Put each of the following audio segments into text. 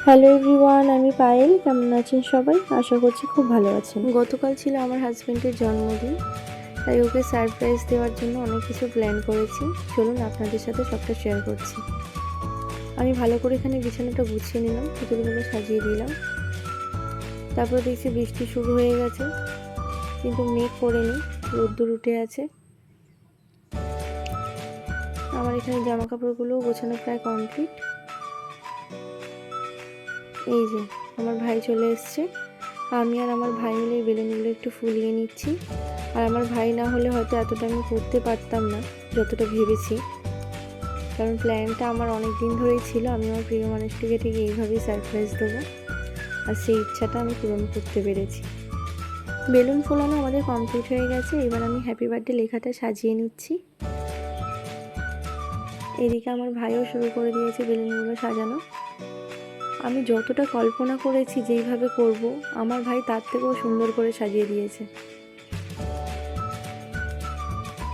Hello everyone, আমি পায়েল। কেমন আছেন সবাই? আশা করছি খুব ভালো আছেন। গতকাল ছিল আমার হাজব্যান্ডের জন্মদিন, তাই ওকে সারপ্রাইজ দেওয়ার জন্য অনেক কিছু প্ল্যান করেছি। চলুন আপনাদের সাথে সবটা শেয়ার করছি। আমি ভালো করে এখানে বিছানাটা গুছিয়ে নিলাম, পুতুলগুলো সাজিয়ে দিলাম। তারপর দেখছি বৃষ্টি শুরু হয়ে গেছে, কিন্তু মেঘ করেনি, রোদ্দুর উঠে আছে। আমার এখানে জামা কাপড়গুলোও গোছানো প্রায় কমপ্লিট। এই যে আমার ভাই চলে এসছে। আমি আর আমার ভাই মিলে এই বেলুনগুলো একটু ফুলিয়ে নিচ্ছি। আর আমার ভাই না হলে হয়তো এতটা আমি করতে পারতাম না যতটা ভেবেছি, কারণ প্ল্যানটা আমার অনেক দিন ধরেই ছিল। আমি আমার প্রিয় মানুষটিকে ঠিক এইভাবেই সারপ্রাইজ দেবো, আর সেই ইচ্ছাটা আমি পূরণ করতে পেরেছি। বেলুন ফোলানো আমাদের কমপ্লিট হয়ে গেছে। এবার আমি হ্যাপি বার্থডে লেখাটা সাজিয়ে নিচ্ছি। এদিকে আমার ভাইও শুরু করে দিয়েছে বেলুনগুলো সাজানো। আমি যতটা কল্পনা করেছি যেইভাবে করব, আমার ভাই তার থেকেও সুন্দর করে সাজিয়ে দিয়েছে।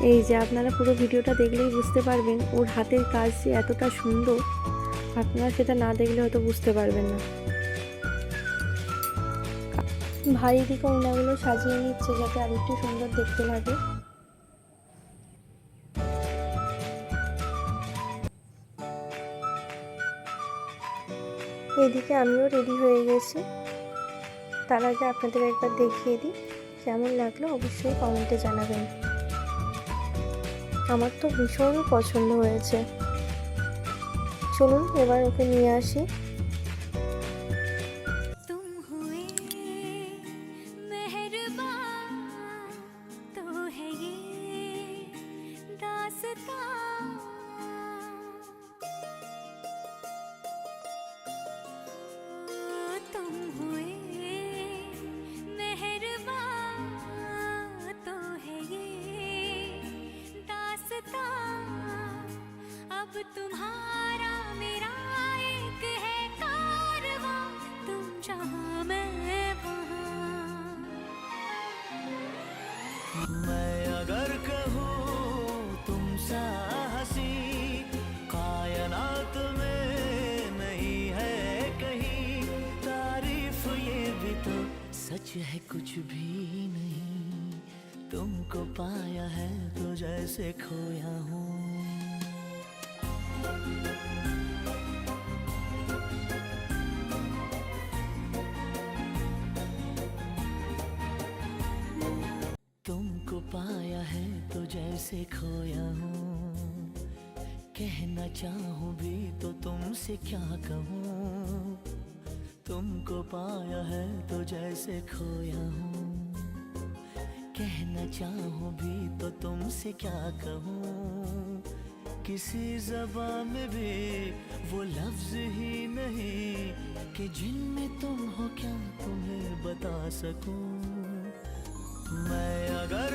এই যে আপনারা পুরো ভিডিওটা দেখলেই বুঝতে পারবেন ওর হাতের কাজ যে এতটা সুন্দর, আপনারা সেটা না দেখলে হয়তো বুঝতে পারবেন না। ভাই এদিকে ওড়নাগুলো সাজিয়ে নিচ্ছে যাতে আরেকটু সুন্দর দেখতে লাগে। এদিকে আমিও রেডি হয়ে গেছি। তার আগে আপনাদের একবার দেখিয়ে দিই, কেমন লাগলো অবশ্যই কমেন্টে জানাবেন। আমার তো ভীষণ পছন্দ হয়েছে। চলুন এবার ওকে নিয়ে আসি। तुम्हारा मेरा एक है कारवां, तुम जहाँ मैं वहाँ। मैं अगर कहूँ तुम सा हंसी कायनात में नहीं है कहीं, तारीफ ये भी तो सच है कुछ भी नहीं, तुमको पाया है तो जैसे खोया हूँ। तुमको पाया है तो जैसे खोया हूँ, कहना चाहूँ भी तो तुमसे क्या कहूँ, तुमको पाया है तो जैसे खोया हूँ, कहना चाहूँ भी तो तुमसे क्या कहूँ, किसी ज़बान में भी वो लफ्ज़ ही नहीं कि जिनमें तुम हो क्या तुम्हें बता सकूं। मैं अगर